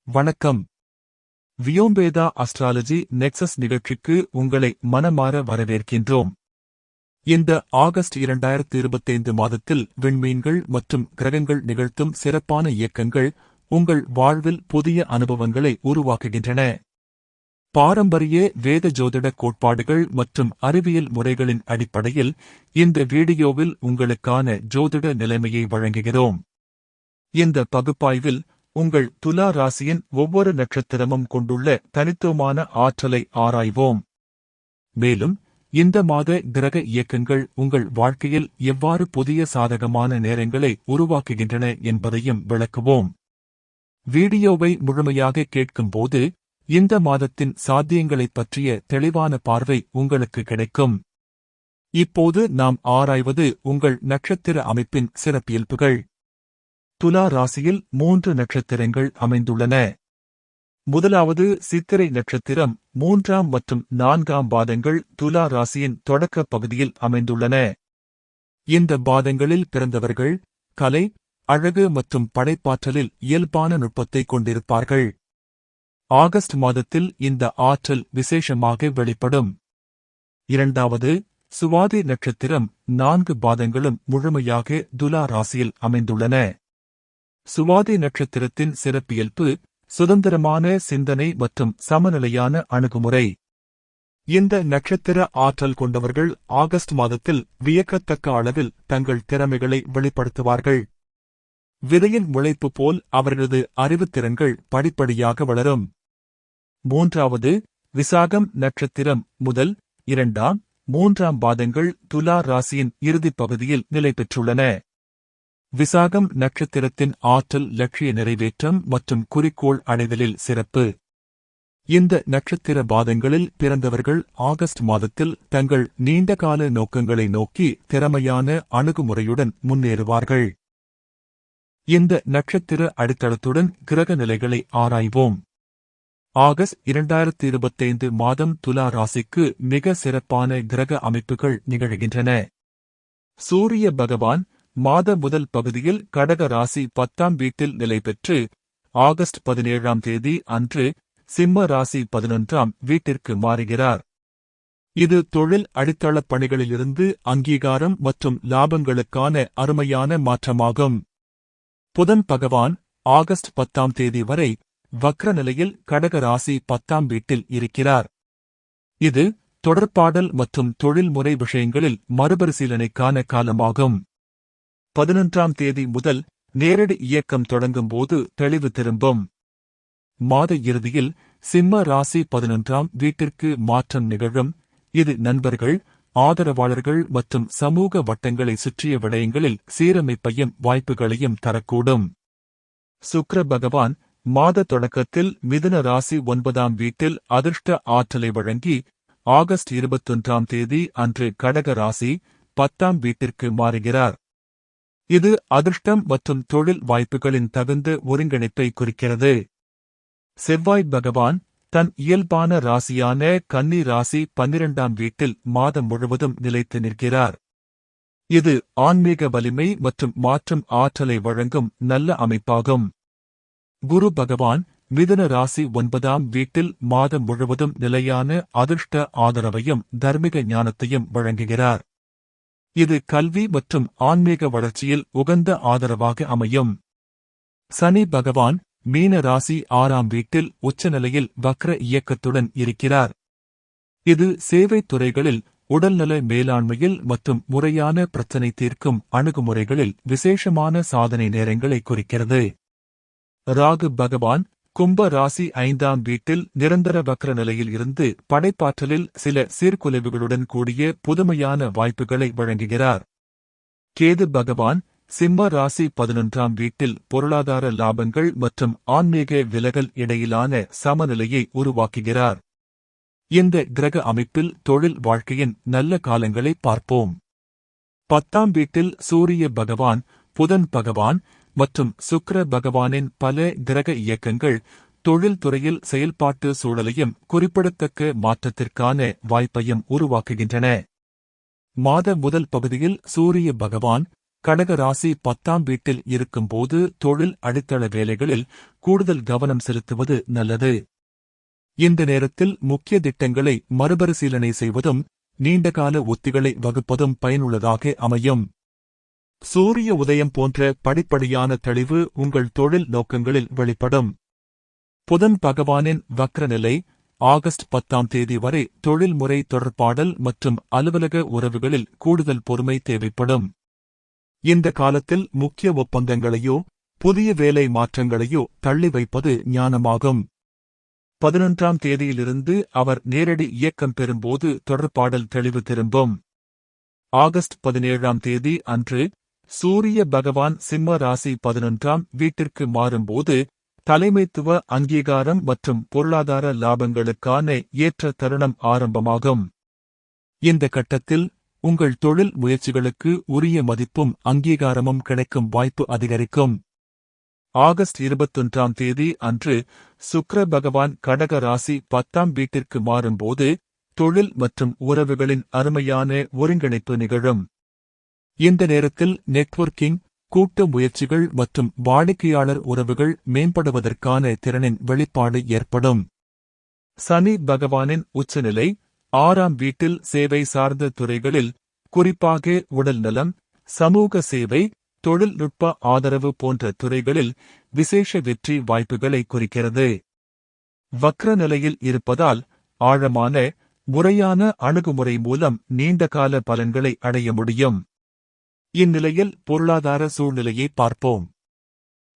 வணக்கம். வியோம்பேதா astrology nexus நிகழ்ச்சிக்கு உங்களை மனமார வரவேற்கின்றோம். இந்த ஆகஸ்ட் 2025 மாதத்தில் விண்மீன்கள் மற்றும் கிரகங்கள் நிகழ்த்தும் சிறப்பான இயக்கங்கள் உங்கள் வாழ்வில் புதிய அனுபவங்களை உருவாக்குகின்றன. பாரம்பரிய வேத ஜோதிட கோட்பாடுகள் மற்றும் அறிவியல் முறைகளின் அடிப்படையில் இந்த வீடியோவில் உங்களுக்கான ஜோதிட நிலைமையை வழங்குகிறோம். இந்த பகுப்பாய்வில் உங்கள் துலா ராசியின் ஒவ்வொரு நட்சத்திரமும் கொண்டுள்ள தனித்துவமான ஆற்றலை ஆராய்வோம். மேலும் இந்த மாத கிரக இயக்கங்கள் உங்கள் வாழ்க்கையில் எவ்வாறு புதிய சாதகமான நேரங்களை உருவாக்குகின்றன என்பதையும் விளக்குவோம். வீடியோவை முழுமையாக கேட்கும்போது இந்த மாதத்தின் சாத்தியங்களைப் பற்றிய தெளிவான பார்வை உங்களுக்கு கிடைக்கும். இப்போது நாம் ஆராய்வது உங்கள் நட்சத்திர அமைப்பின் சிறப்பியல்புகள். துலா ராசியில் 3 நட்சத்திரங்கள் அமைந்துள்ளன. முதலாவது சித்திரை நட்சத்திரம் 3ஆம் மற்றும் 4ஆம் பாதங்கள் துலா ராசியின் தொடக்க பகுதியில் அமைந்துள்ளன. இந்த பாதங்களில் பிறந்தவர்கள் கலை, அழகு மற்றும் படைப்பாற்றலில் இயல்பான நுட்பத்தை கொண்டிருப்பார்கள். ஆகஸ்ட் மாதத்தில் இந்த ஆற்றல் விசேஷமாக வெளிப்படும். இரண்டாவது சுவாதி நட்சத்திரம் 4 பாதங்களும் முழுமையாக துலா ராசியில் அமைந்துள்ளன. சுவாதி நட்சத்திரத்தின் சிறப்பியல்பு சுதந்திரமான சிந்தனை மற்றும் சமநிலையான அணுகுமுறை. இந்த நட்சத்திர ஆற்றல் கொண்டவர்கள் ஆகஸ்ட் மாதத்தில் வியக்கத்தக்க அளவில் தங்கள் திறமைகளை வெளிப்படுத்துவார்கள். விதையின் முளைப்பு போல் அவர்களது அறிவுத்திறன்கள் படிப்படியாக வளரும். மூன்றாவது விசாகம் நட்சத்திரம் 1, 2, 3ஆம் பாதங்கள் துலா ராசியின் இறுதிப் பகுதியில் நிலை பெற்றுள்ளன. விசாகம் நட்சத்திரத்தின் ஆற்றல் லட்சிய நிறைவேற்றம் மற்றும் குறிக்கோள் அடைதலில் சிறப்பு. இந்த நட்சத்திர பாதங்களில் பிறந்தவர்கள் ஆகஸ்ட் மாதத்தில் தங்கள் நீண்டகால நோக்கங்களை நோக்கி திறமையான அணுகுமுறையுடன் முன்னேறுவார்கள். இந்த நட்சத்திர அடித்தளத்துடன் கிரக நிலைகளை ஆராய்வோம். ஆகஸ்ட் 2025 மாதம் துலா ராசிக்கு மிக சிறப்பான கிரக அமைப்புகள் நிகழ்கின்றன. சூரிய பகவான் மாத முதல் பகுதியில் கடக ராசி 10ஆம் வீட்டில் நிலை பெற்று ஆகஸ்ட் 17ஆம் தேதி அன்று சிம்ம ராசி 11ஆம் வீட்டிற்கு மாறுகிறார். இது தொழில் அடித்தளப் பணிகளிலிருந்து அங்கீகாரம் மற்றும் லாபங்களுக்கான அருமையான மாற்றமாகும். புதன் பகவான் ஆகஸ்ட் 10ஆம் தேதி வரை வக்ர நிலையில் கடக ராசி 10ஆம் வீட்டில் இருக்கிறார். இது தொடர்பாடல் மற்றும் தொழில்முறை விஷயங்களில் மறுபரிசீலனைக்கான காலமாகும். 11ஆம் தேதி முதல் நேரடி இயக்கம் தொடங்கும்போது தெளிவு திரும்பும். மாத இறுதியில் சிம்ம ராசி 11ஆம் வீட்டிற்கு மாற்றம் நிகழும். இது நண்பர்கள், ஆதரவாளர்கள் மற்றும் சமூக வட்டங்களை சுற்றிய விடயங்களில் சீரமைப்பையும் வாய்ப்புகளையும் தரக்கூடும். சுக்கிர பகவான் மாத தொடக்கத்தில் மிதுன ராசி 9ஆம் வீட்டில் அதிர்ஷ்ட ஆற்றலை வழங்கி ஆகஸ்ட் 21ஆம் தேதி அன்று கடக ராசி 10ஆம் வீட்டிற்கு மாறுகிறார். இது அதிர்ஷ்டம் மற்றும் தொழில் வாய்ப்புகளின் தகுந்த ஒருங்கிணைப்பை குறிக்கிறது. செவ்வாய் பகவான் தன் இயல்பான ராசியான கன்னி ராசி 12ஆம் வீட்டில் மாதம் முழுவதும் நிலைத்து நிற்கிறார். இது ஆன்மீக வலிமை மற்றும் மாற்றும் ஆற்றலை வழங்கும் நல்ல அமைப்பாகும். குரு பகவான் மிதுன ராசி 9ஆம் வீட்டில் மாதம் முழுவதும் நிலையான அதிர்ஷ்ட ஆதரவையும் தர்மிக ஞானத்தையும் வழங்குகிறார். இது கல்வி மற்றும் ஆன்மீக வளர்ச்சியில் உகந்த ஆதரவாக அமையும். சனி பகவான் மீன ராசி 6ஆம் வீட்டில் உச்சநிலையில் வக்ர இயக்கத்துடன் இருக்கிறார். இது சேவைத் துறைகளில், உடல்நல மேலாண்மையில் மற்றும் முறையான பிரச்சினை தீர்க்கும் அணுகுமுறைகளில் விசேஷமான சாதனை நேரங்களை குறிக்கிறது. ராகு பகவான் கும்ப ராசி 5ஆம் வீட்டில் நிரந்தர வக்ர நிலையில் இருந்து படைப்பாற்றலில் சில சீர்குலைவுகளுடன் கூடிய புதுமையான வாய்ப்புகளை வழங்குகிறார். கேது பகவான் சிம்ம ராசி 11ஆம் வீட்டில் பொருளாதார லாபங்கள் மற்றும் ஆன்மீக விலகல் இடையிலான சமநிலையை உருவாக்குகிறார். இந்த கிரக அமைப்பில் தொழில் வாழ்க்கையின் நல்ல காலங்களை பார்ப்போம். 10ஆம் வீட்டில் சூரிய பகவான், புதன் பகவான் மற்றும் சுக்கிர பகவானின் பல கிரக இயக்கங்கள் தொழில்துறையில் செயல்பாட்டு சூழலையும் குறிப்பிடத்தக்க மாற்றத்திற்கான வாய்ப்பையும் உருவாக்குகின்றன. மாத முதல் பகுதியில் சூரிய பகவான் கடக ராசி 10ஆம் வீட்டில் இருக்கும்போது தொழில் அடித்தள வேலைகளில் கூடுதல் கவனம் செலுத்துவது நல்லது. இந்த நேரத்தில் முக்கிய திட்டங்களை மறுபரிசீலனை செய்வதும் நீண்டகால உத்திகளை வகுப்பதும் பயனுள்ளதாக அமையும். சூரிய உதயம் போன்ற படிப்படியான தெளிவு உங்கள் தொழில் நோக்கங்களில் வெளிப்படும். புதன் பகவானின் வக்ரநிலை ஆகஸ்ட் 10ஆம் தேதி வரை தொழில்முறை தொடர்பாடல் மற்றும் அலுவலக உறவுகளில் கூடுதல் பொறுமை தேவைப்படும். இந்த காலத்தில் முக்கிய ஒப்பந்தங்களையோ புதிய வேலை மாற்றங்களையோ தள்ளி வைப்பது ஞானமாகும். 11ஆம் தேதியிலிருந்து அவர் நேரடி இயக்கம் பெறும்போது தொடர்பாடல் தெளிவு திரும்பும். ஆகஸ்ட் 17ஆம் தேதி அன்று சூரிய பகவான் சிம்ம ராசி 11ஆம் வீட்டிற்கு மாறும்போது தலைமைத்துவ அங்கீகாரம் மற்றும் பொருளாதார லாபங்களுக்கான ஏற்ற தருணம் ஆரம்பமாகும். இந்த கட்டத்தில் உங்கள் தொழில் முயற்சிகளுக்கு உரிய மதிப்பும் அங்கீகாரமும் கிடைக்கும் வாய்ப்பு அதிகரிக்கும். ஆகஸ்ட் 21ஆம் தேதி அன்று சுக்கிர பகவான் கடக ராசி 10ஆம் வீட்டிற்கு மாறும்போது தொழில் மற்றும் உறவுகளின் அருமையான ஒருங்கிணைப்பு நிகழும். இந்த நேரத்தில் நெட்வொர்க்கிங், கூட்டு முயற்சிகள் மற்றும் வாடிக்கையாளர் உறவுகள் மேம்படுவதற்கான திறனின் வெளிப்பாடு ஏற்படும். சனி பகவானின் உச்சநிலை 6ஆம் வீட்டில் சேவை சார்ந்த துறைகளில், குறிப்பாக உடல்நலம், சமூக சேவை, தொழில்நுட்ப ஆதரவு போன்ற துறைகளில் விசேஷ வெற்றி வாய்ப்புகளை குறிக்கிறது. வக்ர நிலையில் இருப்பதால் ஆழமான, முறையான அணுகுமுறை மூலம் நீண்டகால பலன்களை அடைய முடியும். இந்நிலையில் பொருளாதார சூழ்நிலையை பார்ப்போம்.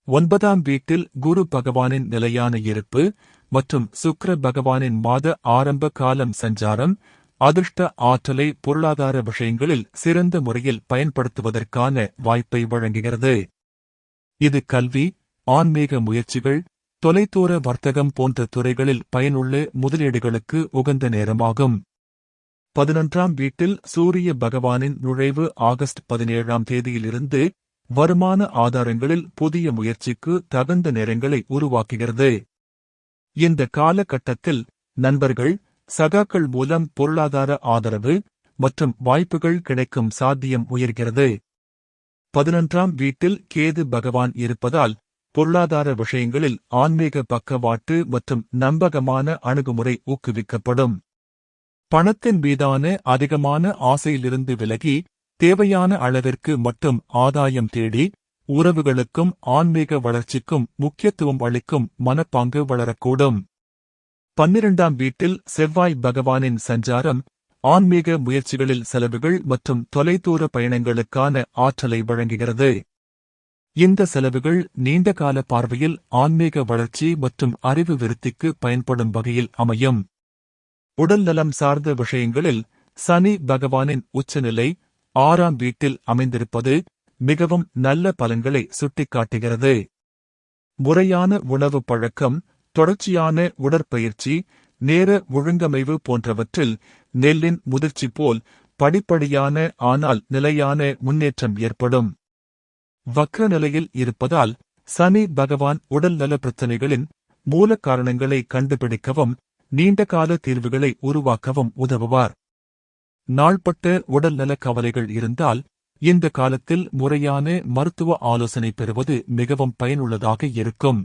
9ஆம் வீட்டில் குரு பகவானின் நிலையான இருப்பு மற்றும் சுக்கிர பகவானின் மாத ஆரம்ப காலம் சஞ்சாரம் அதிர்ஷ்ட ஆற்றலை பொருளாதார விஷயங்களில் சிறந்த முறையில் பயன்படுத்துவதற்கான வாய்ப்பை வழங்குகிறது. இது கல்வி, ஆன்மீக முயற்சிகள், தொலைதூர வர்த்தகம் போன்ற துறைகளில் பயனுள்ள முதலீடுகளுக்கு உகந்த நேரமாகும். 11ஆம் வீட்டில் சூரிய பகவானின் நுழைவு ஆகஸ்ட் 17ஆம் தேதியிலிருந்து வருமான ஆதாரங்களில் புதிய முயற்சிக்கு தகுந்த நேரங்களை உருவாக்குகிறது. இந்த காலகட்டத்தில் நண்பர்கள், சகாக்கள் மூலம் பொருளாதார ஆதரவு மற்றும் வாய்ப்புகள் கிடைக்கும் சாத்தியம் உயர்கிறது. 11ஆம் வீட்டில் கேது பகவான் இருப்பதால் பொருளாதார விஷயங்களில் ஆன்மீக பக்கவாட்டு மற்றும் நம்பகமான அணுகுமுறை ஊக்குவிக்கப்படும். பணத்தின் மீதான அதிகமான ஆசையிலிருந்து விலகி தேவையான அளவிற்கு மட்டும் ஆதாயம் தேடி உறவுகளுக்கும் ஆன்மீக வளர்ச்சிக்கும் முக்கியத்துவம் அளிக்கும் மனப்பாங்கு வளரக்கூடும். 12ஆம் வீட்டில் செவ்வாய் பகவானின் சஞ்சாரம் ஆன்மீக முயற்சிகளில் செலவுகள் மற்றும் தொலைதூர பயணங்களுக்கான ஆற்றலை வழங்குகிறது. இந்த செலவுகள் நீண்டகால பார்வையில் ஆன்மீக வளர்ச்சி மற்றும் அறிவு விருத்திக்கு பயன்படும் வகையில் அமையும். உடல்நலம் சார்ந்த விஷயங்களில் சனி பகவானின் உச்சநிலை 6ஆம் வீட்டில் அமைந்திருப்பது மிகவும் நல்ல பலன்களை சுட்டிக்காட்டுகிறது. முறையான உணவு பழக்கம், தொடர்ச்சியான உடற்பயிற்சி, நேர ஒழுங்கமைவு போன்றவற்றில் நெல்லின் முதிர்ச்சி போல் படிப்படியான ஆனால் நிலையான முன்னேற்றம் ஏற்படும். வக்ர நிலையில் இருப்பதால் சனி பகவான் உடல்நல பிரச்சினைகளின் மூல காரணங்களை கண்டுபிடிக்கவும் நீண்டகால தீர்வுகளை உருவாக்கவும் உதவுவார். நாள்பட்ட உடல்நல கவலைகள் இருந்தால் இந்த காலத்தில் முறையான மருத்துவ ஆலோசனை பெறுவது மிகவும் பயனுள்ளதாக இருக்கும்.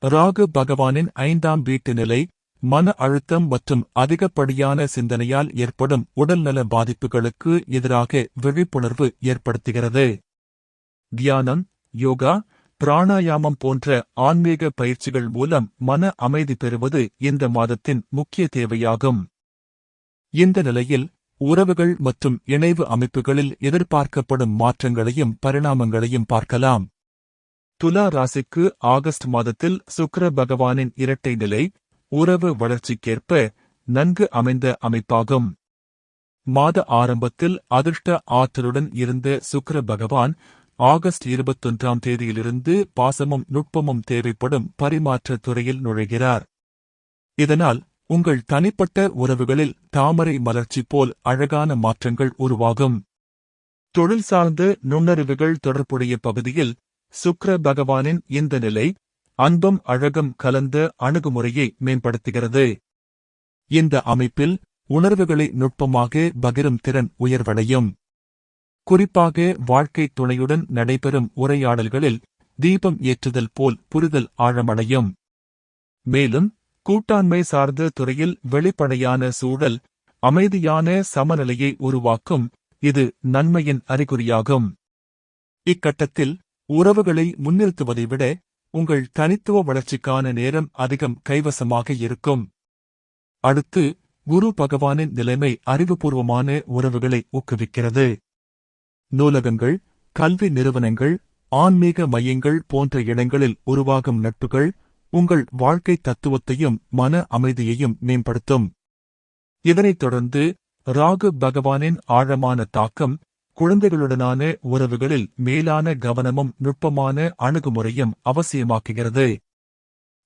ராகு பகவானின் 5ஆம் வீட்டு நிலை மன அழுத்தம் மற்றும் அதிகப்படியான சிந்தனையால் ஏற்படும் உடல்நல பாதிப்புகளுக்கு எதிராக விழிப்புணர்வு ஏற்படுத்துகிறது. தியானம், யோகா, பிராணாயாமம் போன்ற ஆன்மீக பயிற்சிகள் மூலம் மன அமைதி பெறுவது இந்த மாதத்தின் முக்கிய தேவையாகும். இந்த நிலையில் உறவுகள் மற்றும் இணைவு அமைப்புகளில் எதிர்பார்க்கப்படும் மாற்றங்களையும் பரிணாமங்களையும் பார்க்கலாம். துலா ராசிக்கு ஆகஸ்ட் மாதத்தில் சுக்கிர பகவானின் இரட்டை நிலை உறவு வளர்ச்சிக்கேற்ப நன்கு அமைந்த அமைப்பாகும். மாத ஆரம்பத்தில் அதிர்ஷ்ட ஆற்றலுடன் இருந்த சுக்கிர பகவான் ஆகஸ்ட் 21ஆம் தேதியிலிருந்து பாசமும் நுட்பமும் தேவைப்படும் பரிமாற்ற துறையில் நுழைகிறார். இதனால் உங்கள் தனிப்பட்ட உறவுகளில் தாமரை மலர்ச்சி போல் அழகான மாற்றங்கள் உருவாகும். தொழில் சார்ந்த நுண்ணறிவுகள் தொடர்புடைய பகுதியில் சுக்கிர பகவானின் இந்த நிலை அன்பும் அழகும் கலந்த அணுகுமுறையை மேம்படுத்துகிறது. இந்த அமைப்பில் உணர்வுகளை நுட்பமாக பகிரும் திறன் உயர்வடையும். குறிப்பாக வாழ்க்கை துணையுடன் நடைபெறும் உரையாடல்களில் தீபம் ஏற்றுதல் போல் புரிதல் ஆழமடையும். மேலும் கூட்டாண்மை சார்ந்த துறையில் வெளிப்படையான சூழல் அமைதியான சமநிலையை உருவாக்கும். இது நன்மையின் அறிகுறியாகும். இக்கட்டத்தில் உறவுகளை முன்னிறுத்துவதை விட உங்கள் தனித்துவ வளர்ச்சிக்கான நேரம் அதிகம் கைவசமாக இருக்கும். அடுத்து, குரு பகவானின் நிலைமை அறிவுபூர்வமான உறவுகளை ஊக்குவிக்கிறது. நூலகங்கள், கல்வி நிறுவனங்கள், ஆன்மீக மையங்கள் போன்ற இடங்களில் உருவாகும் நட்புகள் உங்கள் வாழ்க்கை தத்துவத்தையும் மன அமைதியையும் மேம்படுத்தும். இதனைத் தொடர்ந்து ராகு பகவானின் ஆழமான தாக்கம் குழந்தைகளுடனான உறவுகளில் மேலான கவனமும் நுட்பமான அணுகுமுறையும் அவசியமாக்குகிறது.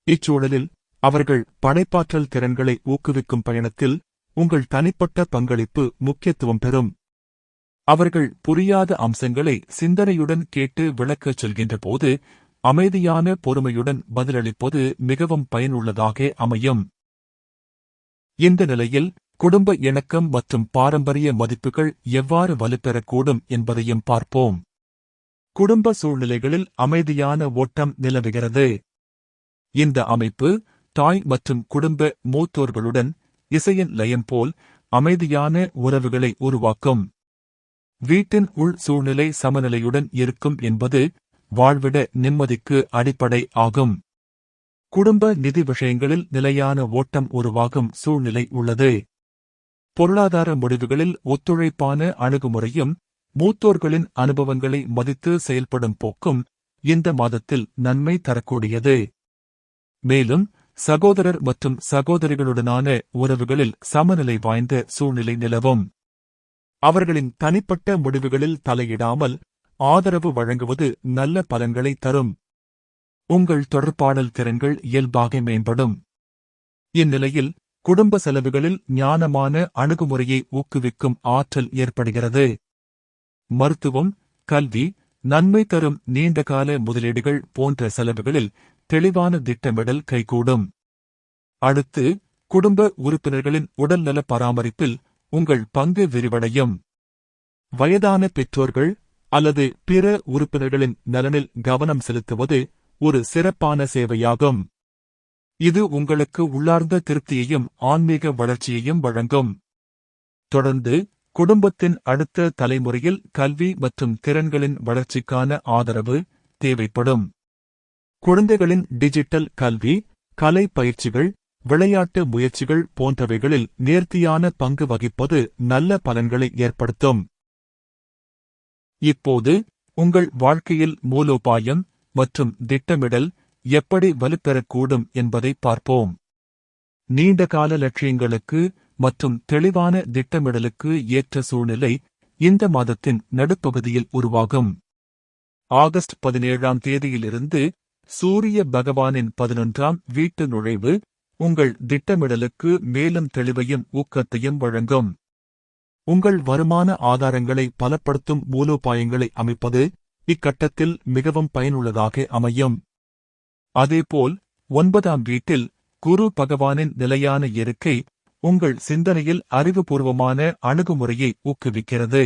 இச்சூழலில் அவர்கள் படைப்பாற்றல் திறன்களை ஊக்குவிக்கும் பயணத்தில் உங்கள் தனிப்பட்ட பங்களிப்பு முக்கியத்துவம் பெறும். அவர்கள் புரியாத அம்சங்களை சிந்தனையுடன் கேட்டு விளக்கச் சொல்கின்ற போது அமைதியான பொறுமையுடன் பதிலளிப்பது மிகவும் பயனுள்ளதாக அமையும். இந்த நிலையில் குடும்ப இணக்கம் மற்றும் பாரம்பரிய மதிப்புகள் எவ்வாறு வலுப்பெறக்கூடும் என்பதையும் பார்ப்போம். குடும்ப சூழ்நிலைகளில் அமைதியான ஓட்டம் நிலவுகிறது. இந்த அமைப்பு தாய் மற்றும் குடும்ப மூத்தோர்களுடன் இசையின் லயம் போல் அமைதியான உறவுகளை உருவாக்கும். வீட்டின் உள் சூழ்நிலை சமநிலையுடன் இருக்கும் என்பது வாழ்விட நிம்மதிக்கு அடிப்படை ஆகும். குடும்ப நிதி விஷயங்களில் நிலையான ஓட்டம் உருவாகும் சூழ்நிலை உள்ளது. பொருளாதார முடிவுகளில் ஒத்துழைப்பான அணுகுமுறையும் மூத்தோர்களின் அனுபவங்களை மதித்து செயல்படும் போக்கும் இந்த மாதத்தில் நன்மை தரக்கூடியது. மேலும் சகோதரர் மற்றும் சகோதரிகளுடனான உறவுகளில் சமநிலை வாய்ந்த சூழ்நிலை நிலவும். அவர்களின் தனிப்பட்ட முடிவுகளில் தலையிடாமல் ஆதரவு வழங்குவது நல்ல பலன்களை தரும். உங்கள் தொடர்பாடல் திறன்கள் இயல்பாக மேம்படும். இந்நிலையில் குடும்ப செலவுகளில் ஞானமான அணுகுமுறையை ஊக்குவிக்கும் ஆற்றல் ஏற்படுகிறது. மருத்துவம், கல்வி, நன்மை தரும் நீண்டகால முதலீடுகள் போன்ற செலவுகளில் தெளிவான திட்டமிடல் கைகூடும். அடுத்து, குடும்ப உறுப்பினர்களின் உடல்நல பராமரிப்பில் உங்கள் பங்கு விரிவடையும். வயதான பெற்றோர்கள் அல்லது பிற உறுப்பினர்களின் நலனில் கவனம் செலுத்துவது ஒரு சிறப்பான சேவையாகும். இது உங்களுக்கு உள்ளார்ந்த திருப்தியையும் ஆன்மீக வளர்ச்சியையும் வழங்கும். தொடர்ந்து, குடும்பத்தின் அடுத்த தலைமுறையில் கல்வி மற்றும் திறன்களின் வளர்ச்சிக்கான ஆதரவு தேவைப்படும். குழந்தைகளின் டிஜிட்டல் கல்வி, கலை பயிற்சிகள், விளையாட்டு முயற்சிகள் போன்றவைகளில் நேர்த்தியான பங்கு வகிப்பது நல்ல பலன்களை ஏற்படுத்தும். இப்போது உங்கள் வாழ்க்கையில் மூலோபாயம் மற்றும் திட்டமிடல் எப்படி வலுப்பெறக்கூடும் என்பதை பார்ப்போம். நீண்டகால லட்சியங்களுக்கு மற்றும் தெளிவான திட்டமிடலுக்கு ஏற்ற சூழ்நிலை இந்த மாதத்தின் நடுப்பகுதியில் உருவாகும். ஆகஸ்ட் 17ஆம் தேதியிலிருந்து சூரிய பகவானின் 11ஆம் வீட்டு நுழைவு உங்கள் திட்டமிடலுக்கு மேலும் தெளிவையும் ஊக்கத்தையும் வழங்கும். உங்கள் வருமான ஆதாரங்களை பலப்படுத்தும் மூலோபாயங்களை அமைப்பது இக்கட்டத்தில் மிகவும் பயனுள்ளதாக அமையும். அதேபோல் 9ஆம் வீட்டில் குரு பகவானின் நிலையான இருக்கை உங்கள் சிந்தனையில் அறிவுபூர்வமான அணுகுமுறையை ஊக்குவிக்கிறது.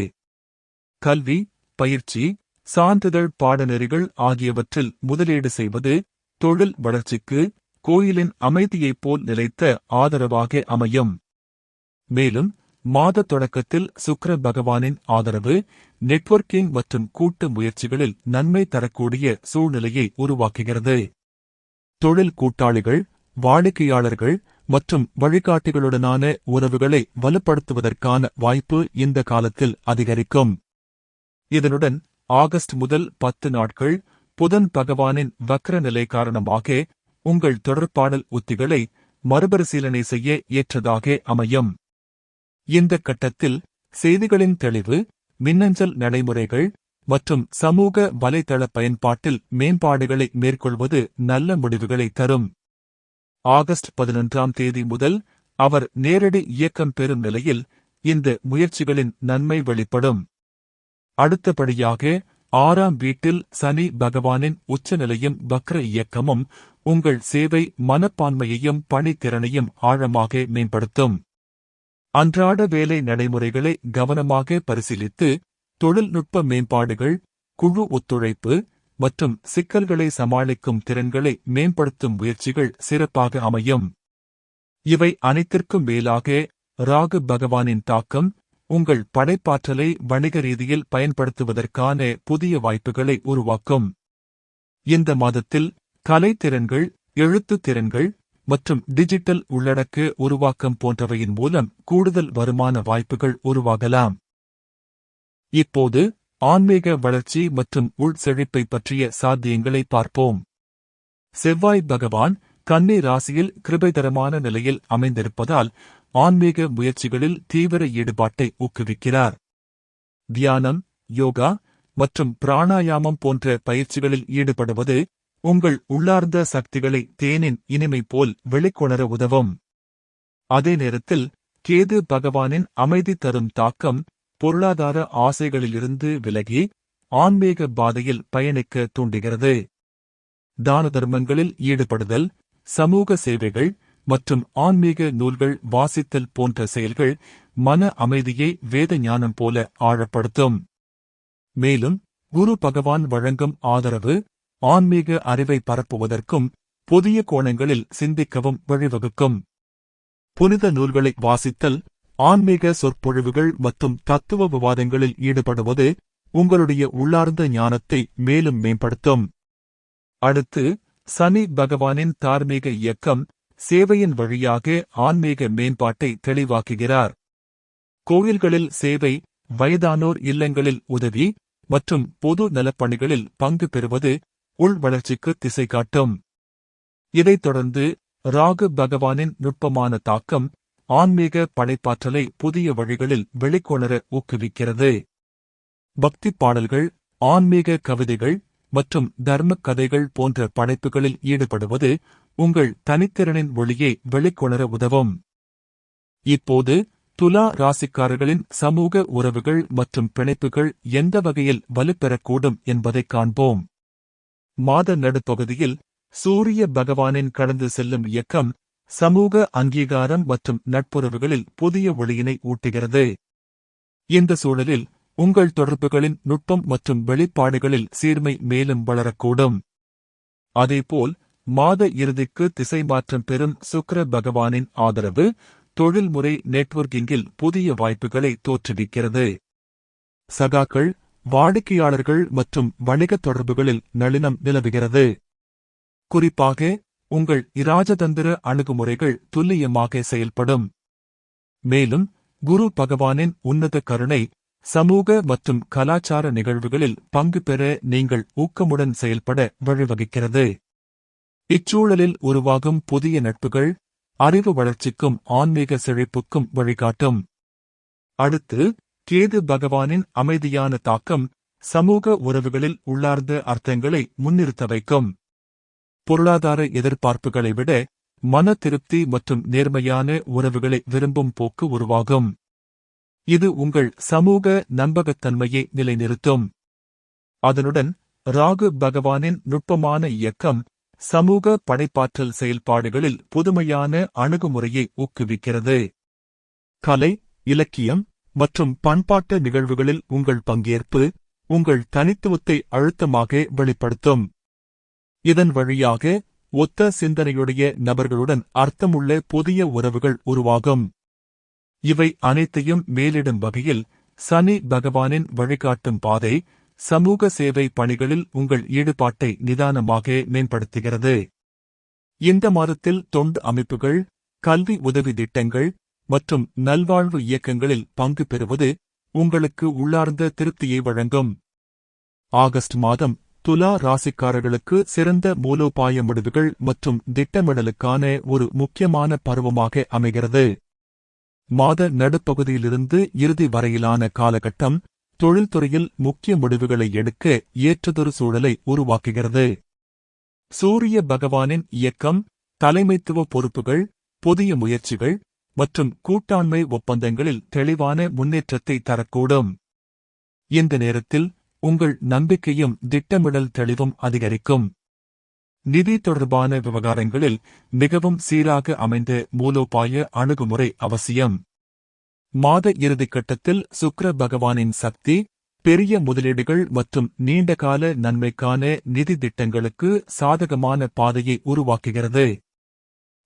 கல்வி, பயிற்சி, சான்றிதழ் பாடநெறிகள் ஆகியவற்றில் முதலீடு செய்வது தொழில் வளர்ச்சிக்கு கோயிலின் அமைதியைப் போல் நிலைத்த ஆதரவாக அமையும். மேலும் மாத தொடக்கத்தில் சுக்கிர பகவானின் ஆதரவு நெட்வொர்க்கிங் மற்றும் கூட்டு முயற்சிகளில் நன்மை தரக்கூடிய சூழ்நிலையை உருவாக்குகிறது. தொழில் கூட்டாளிகள், வாடிக்கையாளர்கள் மற்றும் வழிகாட்டிகளுடனான உறவுகளை வலுப்படுத்துவதற்கான வாய்ப்பு இந்த காலத்தில் அதிகரிக்கும். இதனுடன் ஆகஸ்ட் முதல் 10 நாட்கள் புதன் பகவானின் வக்ர நிலை காரணமாக உங்கள் தொடர்பாடல் உத்திகளை மறுபரிசீலனை செய்ய ஏற்றதாக அமையும். இந்த கட்டத்தில் செய்திகளின் தெளிவு, மின்னஞ்சல் நடைமுறைகள் மற்றும் சமூக வலைதள பயன்பாட்டில் மேம்பாடுகளை மேற்கொள்வது நல்ல முடிவுகளை தரும். ஆகஸ்ட் 11ஆம் தேதி முதல் அவர் நேரடி இயக்கம் பெறும் நிலையில் இந்த முயற்சிகளின் நன்மை வெளிப்படும். அடுத்தபடியாக 6ஆம் வீட்டில் சனி பகவானின் உச்சநிலையும் வக்ர இயக்கமும் உங்கள் சேவை மனப்பான்மையையும் பணித்திறனையும் ஆழமாக மேம்படுத்தும். அன்றாட வேலை நடைமுறைகளை கவனமாக பரிசீலித்து தொழில்நுட்ப மேம்பாடுகள், குழு ஒத்துழைப்பு மற்றும் சிக்கல்களை சமாளிக்கும் திறன்களை மேம்படுத்தும் முயற்சிகள் சிறப்பாக அமையும். இவை அனைத்திற்கும் மேலாக ராகு பகவானின் தாக்கம் உங்கள் படைப்பாற்றலை வணிக ரீதியில் பயன்படுத்துவதற்கான புதிய வாய்ப்புகளை உருவாக்கும். இந்த மாதத்தில் கலைத்திறன்கள், எழுத்துத் திறன்கள் மற்றும் டிஜிட்டல் உள்ளடக்க உருவாக்கம் போன்றவையின் மூலம் கூடுதல் வருமான வாய்ப்புகள் உருவாகலாம். இப்போது ஆன்மீக வளர்ச்சி மற்றும் உள்செழிப்பை பற்றிய சாத்தியங்களை பார்ப்போம். செவ்வாய் பகவான் கன்னி ராசியில் கிருபைதரமான நிலையில் அமைந்திருப்பதால் ஆன்மீக முயற்சிகளில் தீவிர ஈடுபாட்டை ஊக்குவிக்கிறார். தியானம், யோகா மற்றும் பிராணாயாமம் போன்ற பயிற்சிகளில் ஈடுபடுவது உங்கள் உள்ளார்ந்த சக்திகளை தேனின் இனிமை போல் வெளிக்கொணர உதவும். அதே நேரத்தில் கேது பகவானின் அமைதி தரும் தாக்கம் பொருளாதார ஆசைகளிலிருந்து விலகி ஆன்மீக பாதையில் பயணிக்க தூண்டுகிறது. தான தர்மங்களில் ஈடுபடுதல், சமூக சேவைகள் மற்றும் ஆன்மீக நூல்கள் வாசித்தல் போன்ற செயல்கள் மன அமைதியை வேத ஞானம் போல ஆழப்படுத்தும். மேலும் குரு பகவான் வழங்கும் ஆதரவு ஆன்மீக அறிவை பரப்புவதற்கும் புதிய கோணங்களில் சிந்திக்கவும் வழிவகுக்கும். புனித நூல்களை வாசித்தல், ஆன்மீக சொற்பொழிவுகள் மற்றும் தத்துவ விவாதங்களில் ஈடுபடுவது உங்களுடைய உள்ளார்ந்த ஞானத்தை மேலும் மேம்படுத்தும். அடுத்து சனி பகவானின் தார்மீக இயக்கம் சேவையின் வழியாக ஆன்மீக மேம்பாட்டை தெளிவாக்குகிறார். கோயில்களில் சேவை, வயதானோர் இல்லங்களில் உதவி மற்றும் பொது நலப்பணிகளில் பங்கு பெறுவது உள் வளர்ச்சிக்கு திசை காட்டும். இதைத் தொடர்ந்து ராகு பகவானின் நுட்பமான தாக்கம் ஆன்மீக படைப்பாற்றலை புதிய வழிகளில் வெளிக்கொணர ஊக்குவிக்கிறது. பக்தி பாடல்கள், ஆன்மீக கவிதைகள் மற்றும் தர்ம கதைகள் போன்ற படைப்புகளில் ஈடுபடுவது உங்கள் தனித்திறனின் ஒளியை வெளிக்கொணர உதவும். இப்போது துலா ராசிக்காரர்களின் சமூக உறவுகள் மற்றும் பிணைப்புகள் எந்த வகையில் வலுப்பெறக்கூடும் என்பதைக் காண்போம். மாத நடுப்பகுதியில் சூரிய பகவானின் கடந்து செல்லும் இயக்கம் சமூக அங்கீகாரம் மற்றும் நட்புறவுகளில் புதிய ஒளியினை ஊட்டுகிறது. இந்த சூழலில் உங்கள் தொடர்புகளின் நுட்பம் மற்றும் வெளிப்பாடுகளில் சீர்மை மேலும் வளரக்கூடும். அதேபோல் மாத இறுதிக்கு திசை மாற்றம் பெறும் சுக்கிர பகவானின் ஆதரவு தொழில்முறை நெட்வொர்க்கிங்கில் புதிய வாய்ப்புகளை தோற்றுவிக்கிறது. சகாக்கள், வாடிக்கையாளர்கள் மற்றும் வணிகத் தொடர்புகளில் நளினம் நிலவுகிறது. குறிப்பாக உங்கள் இராஜதந்திர அணுகுமுறைகள் துல்லியமாக செயல்படும். மேலும் குரு பகவானின் உன்னத கருணை சமூக மற்றும் கலாச்சார நிகழ்வுகளில் பங்கு பெற நீங்கள் ஊக்கமுடன் செயல்பட வழிவகுக்கிறது. இச்சூழலில் உருவாகும் புதிய நட்புகள் அறிவு வளர்ச்சிக்கும் ஆன்மீக செழிப்புக்கும் வழிகாட்டும். அடுத்து கேது பகவானின் அமைதியான தாக்கம் சமூக உறவுகளில் உள்ளார்ந்த அர்த்தங்களை முன்னிறுத்த வைக்கும். பொருளாதார எதிர்பார்ப்புகளை விட மன திருப்தி மற்றும் நேர்மையான உறவுகளை விரும்பும் போக்கு உருவாகும். இது உங்கள் சமூக நம்பகத்தன்மையை நிலைநிறுத்தும். அதனுடன் ராகு பகவானின் நுட்பமான இயக்கம் சமூக படைப்பாற்றல் செயல்பாடுகளில் புதுமையான அணுகுமுறையை ஊக்குவிக்கிறது. கலை, இலக்கியம் மற்றும் பண்பாட்டு நிகழ்வுகளில் உங்கள் பங்கேற்பு உங்கள் தனித்துவத்தை அழுத்தமாக வெளிப்படுத்தும். இதன் வழியாக ஒத்த சிந்தனையுடைய நபர்களுடன் அர்த்தமுள்ள புதிய உறவுகள் உருவாகும். இவை அனைத்தையும் மேலிடும் வகையில் சனி பகவானின் வழிகாட்டும் பாதை சமூக சேவை பணிகளில் உங்கள் ஈடுபாட்டை நிதானமாக மேம்படுத்துகிறது. இந்த மாதத்தில் தொண்டு அமைப்புகள், கல்வி உதவி திட்டங்கள் மற்றும் நல்வாழ்வு இயக்கங்களில் பங்கு பெறுவது உங்களுக்கு உள்ளார்ந்த திருப்தியை வழங்கும். ஆகஸ்ட் மாதம் துலா ராசிக்காரர்களுக்கு சிறந்த மூலோபாய முடிவுகள் மற்றும் திட்டமிடலுக்கான ஒரு முக்கியமான பருவமாக அமைகிறது. மாத நடுப்பகுதியிலிருந்து இறுதி வரையிலான காலகட்டம் தொழில்துறையில் முக்கிய முடிவுகளை எடுக்க ஏற்றதொரு சூழலை உருவாக்குகிறது. சூரிய பகவானின் இயக்கம் தலைமைத்துவ பொறுப்புகள், புதிய முயற்சிகள் மற்றும் கூட்டாண்மை ஒப்பந்தங்களில் தெளிவான முன்னேற்றத்தை தரக்கூடும். இந்த நேரத்தில் உங்கள் நம்பிக்கையும் திட்டமிடல் தெளிவும் அதிகரிக்கும். நிதி தொடர்பான விவகாரங்களில் மிகவும் சீராக அமைந்த மூலோபாய அணுகுமுறை அவசியம். மாத இறுதிக் கட்டத்தில் சுக்கிர பகவானின் சக்தி பெரிய முதலீடுகள் மற்றும் நீண்டகால நன்மைக்கான நிதி திட்டங்களுக்கு சாதகமான பாதையை உருவாக்குகிறது.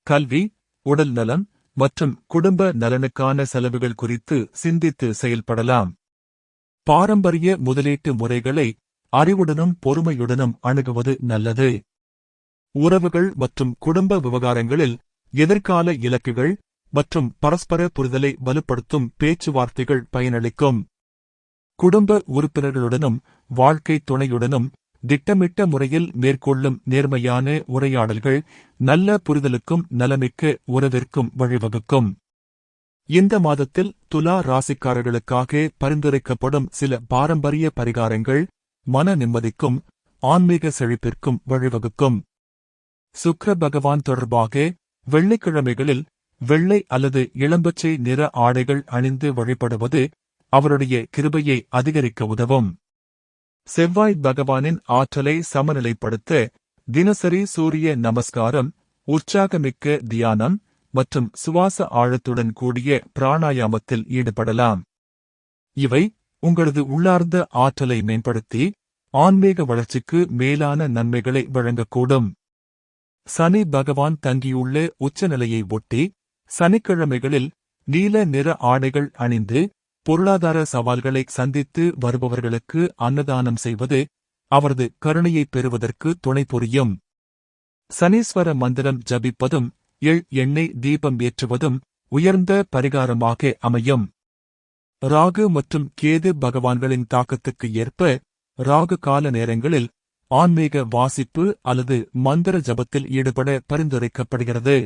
கல்வி, உடல் நலம் மற்றும் குடும்ப நலனுக்கான செலவுகள் குறித்து சிந்தித்து செயல்படலாம். பாரம்பரிய முதலீட்டு முறைகளை அறிவுடனும் பொறுமையுடனும் அணுகுவது நல்லது. உறவுகள் மற்றும் குடும்ப விவகாரங்களில் எதிர்கால இலக்குகள் மற்றும் பரஸ்பர புரிதலை வலுப்படுத்தும் பேச்சுவார்த்தைகள் பயனளிக்கும். குடும்ப உறுப்பினர்களுடனும் வாழ்க்கை துணையுடனும் திட்டமிட்ட முறையில் மேற்கொள்ளும் நேர்மையான உரையாடல்கள் நல்ல புரிதலுக்கும் நலமிக்க உறவிற்கும் வழிவகுக்கும். இந்த மாதத்தில் துலா ராசிக்காரர்களுக்காக பரிந்துரைக்கப்படும் சில பாரம்பரிய பரிகாரங்கள் மன நிம்மதிக்கும் ஆன்மீக செழிப்பிற்கும் வழிவகுக்கும். சுக்கிர பகவான் தொடர்பாக வெள்ளிக்கிழமைகளில் வெள்ளை அல்லது இளம்பச்சை நிற ஆடைகள் அணிந்து வழிபடுவது அவருடைய கிருபையை அதிகரிக்க உதவும். செவ்வாய் பகவானின் ஆற்றலை சமநிலைப்படுத்த தினசரி சூரிய நமஸ்காரம், உற்சாகமிக்க தியானம் மற்றும் சுவாச ஆழத்துடன் கூடிய பிராணாயாமத்தில் ஈடுபடலாம். இவை உங்களது உள்ளார்ந்த ஆற்றலை மேம்படுத்தி ஆன்மீக வளர்ச்சிக்கு மேலான நன்மைகளை வழங்கக்கூடும். சனி பகவான் தங்கியுள்ள உச்சநிலையை ஒட்டி சனிக்கிழமைகளில் நீல நிற ஆடைகள் அணிந்து பொருளாதார சவால்களை சந்தித்து வருபவர்களுக்கு அன்னதானம் செய்வது அவரது கருணையை பெறுவதற்கு துணை புரியும். சனீஸ்வர மந்திரம் ஜபிப்பதும் எண்ணெய் தீபம் ஏற்றுவதும் உயர்ந்த பரிகாரமாக அமையும். ராகு மற்றும் கேது பகவான்களின் தாக்கத்துக்கு ஏற்ப ராகு கால நேரங்களில் ஆன்மீக வாசிப்பு அல்லது மந்திர ஜபத்தில் ஈடுபட பரிந்துரைக்கப்படுகிறது.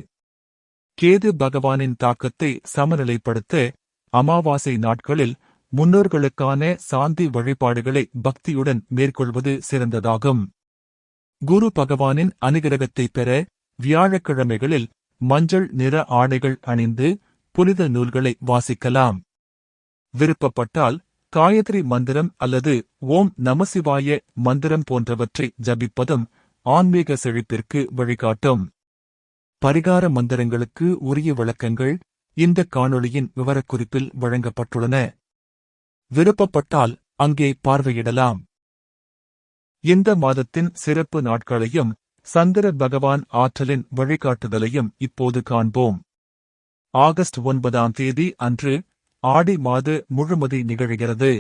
கேது பகவானின் தாக்கத்தை சமநிலைப்படுத்த அமாவாசை நாட்களில் முன்னோர்களுக்கான சாந்தி வழிபாடுகளை பக்தியுடன் மேற்கொள்வது சிறந்ததாகும். குரு பகவானின் அனுகிரகத்தை பெற வியாழக்கிழமைகளில் மஞ்சள் நிற ஆடைகள் அணிந்து புனித நூல்களை வாசிக்கலாம். விருப்பப்பட்டால் காயத்ரி மந்திரம் அல்லது ஓம் நமசிவாய மந்திரம் போன்றவற்றை ஜபிப்பதும் ஆன்மீக செழிப்பிற்கு வழிகாட்டும். பரிகார மந்திரங்களுக்கு உரிய விளக்கங்கள் இந்த காணொளியின் விவரக்குறிப்பில் வழங்கப்பட்டுள்ளன. விருப்பப்பட்டால் அங்கே பார்வையிடலாம். இந்த மாதத்தின் சிறப்பு நாட்களையும் சந்திர பகவான் ஆற்றலின் வழிகாட்டுதலையும் இப்போது காண்போம். ஆகஸ்ட் 9ஆம் தேதி அன்று ஆடி மாத முழுமதி நிகழ்கிறது.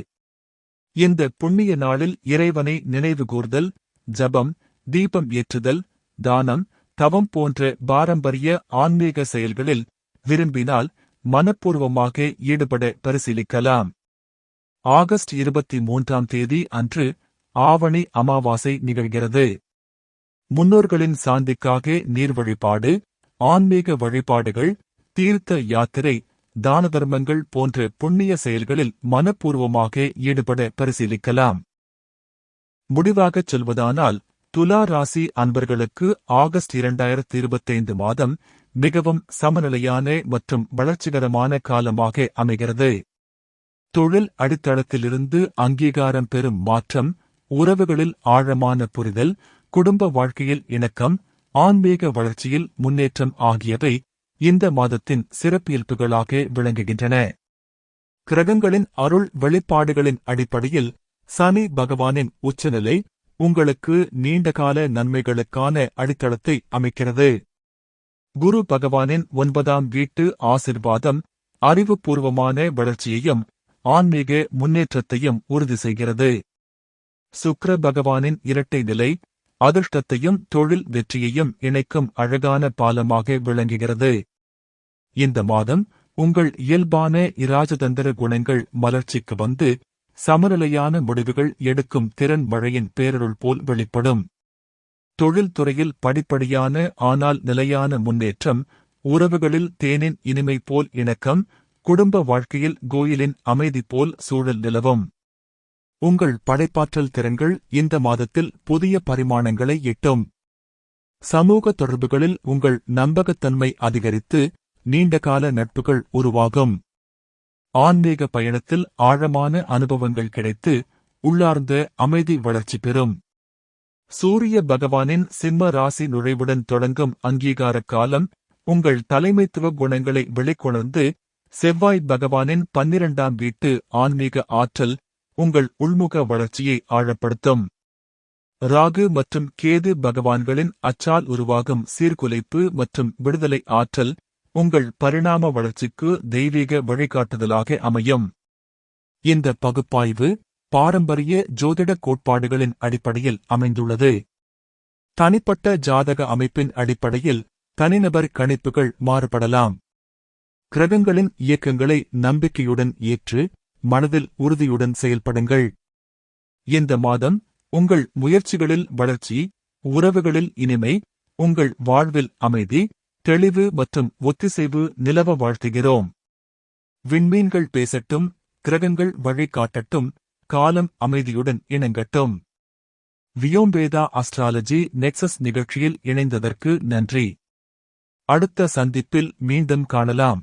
இந்த புண்ணிய நாளில் இறைவனை நினைவுகூர்தல், ஜபம், தீபம் ஏற்றுதல், தானம், தவம் போன்ற பாரம்பரிய ஆன்மீக செயல்களில் விரும்பினால் மனப்பூர்வமாக ஈடுபட பரிசீலிக்கலாம். ஆகஸ்ட் 23ஆம் தேதி அன்று ஆவணி அமாவாசை நிகழ்கிறது. முன்னோர்களின் சாந்திக்காக நீர் வழிபாடு, ஆன்மீக வழிபாடுகள், தீர்த்த யாத்திரை, தான தர்மங்கள் போன்ற புண்ணிய செயல்களில் மனப்பூர்வமாக ஈடுபட பரிசீலிக்கலாம். முடிவாகச் சொல்வதானால் துலா ராசி அன்பர்களுக்கு ஆகஸ்ட் 2025 மாதம் மிகவும் சமநிலையான மற்றும் வளர்ச்சிகரமான காலமாக அமைகிறது. தொழில் அடித்தளத்திலிருந்து அங்கீகாரம் பெறும் மாற்றம், உறவுகளில் ஆழமான புரிதல், குடும்ப வாழ்க்கையில் இணக்கம், ஆன்மீக வளர்ச்சியில் முன்னேற்றம் ஆகியவை இந்த மாதத்தின் சிறப்பியல்புகளாக விளங்குகின்றன. கிரகங்களின் அருள் வெளிப்பாடுகளின் அடிப்படையில் சனி பகவானின் உச்சநிலை உங்களுக்கு நீண்டகால நன்மைகளுக்கான அடித்தளத்தை அமைக்கிறது. குரு பகவானின் 9ஆம் வீட்டு ஆசிர்வாதம் அறிவுபூர்வமான வளர்ச்சியையும் ஆன்மீக முன்னேற்றத்தையும் உறுதி செய்கிறது. சுக்கிர பகவானின் இரட்டை நிலை அதிர்ஷ்டத்தையும் தொழில் வெற்றியையும் இணைக்கும் அழகான பாலமாக விளங்குகிறது. இந்த மாதம் உங்கள் இயல்பான இராஜதந்திர குணங்கள் மலர்ச்சிக்கு வந்து சமநிலையான முடிவுகள் எடுக்கும் திறன் மழையின் பேரருள் போல் வெளிப்படும். தொழில்துறையில் படிப்படியான ஆனால் நிலையான முன்னேற்றம், உறவுகளில் தேனின் இனிமை போல் இணக்கம், குடும்ப வாழ்க்கையில் கோயிலின் அமைதி போல் சூழல் நிலவும். உங்கள் படைப்பாற்றல் திறன்கள் இந்த மாதத்தில் புதிய பரிமாணங்களை எட்டும். சமூக தொடர்புகளில் உங்கள் நம்பகத்தன்மை அதிகரித்து நீண்டகால நட்புகள் உருவாகும். ஆன்மீக பயணத்தில் ஆழமான அனுபவங்கள் கிடைத்து உள்ளார்ந்த அமைதி வளர்ச்சி பெறும். சூரிய பகவானின் சிம்ம ராசி நுழைவுடன் தொடங்கும் அங்கீகார காலம் உங்கள் தலைமைத்துவ குணங்களை வெளிக்கொணர்ந்து செவ்வாய் பகவானின் 12ஆம் வீட்டு ஆன்மீக ஆற்றல், உங்கள் உள்முக வளர்ச்சியை ஆழப்படுத்தும். ராகு மற்றும் கேது பகவான்களின் அச்சால் உருவாகும் சீர்குலைப்பு மற்றும் விடுதலை ஆற்றல் உங்கள் பரிணாம வளர்ச்சிக்கு தெய்வீக வழிகாட்டுதலாக அமையும். இந்த பகுப்பாய்வு பாரம்பரிய ஜோதிட கோட்பாடுகளின் அடிப்படையில் அமைந்துள்ளது. தனிப்பட்ட ஜாதக அமைப்பின் அடிப்படையில் தனிநபர் கணிப்புகள் மாறுபடலாம். கிரகங்களின் இயக்கங்களை நம்பிக்கையுடன் ஏற்று மனதில் உறுதியுடன் செயல்படுங்கள். இந்த மாதம் உங்கள் முயற்சிகளில் வளர்ச்சி, உறவுகளில் இனிமை, உங்கள் வாழ்வில் அமைதி, தெளிவு மற்றும் ஒத்திசைவு நிலவ வாழ்த்துகிறோம். விண்மீன்கள் பேசட்டும், கிரகங்கள் வழிகாட்டட்டும், காலம் அமைதியுடன் இணங்கட்டும். வியோம்வேதா அஸ்ட்ராலஜி நெக்சஸ் நிகழ்ச்சியில் இணைந்ததற்கு நன்றி. அடுத்த சந்திப்பில் மீண்டும் காணலாம்.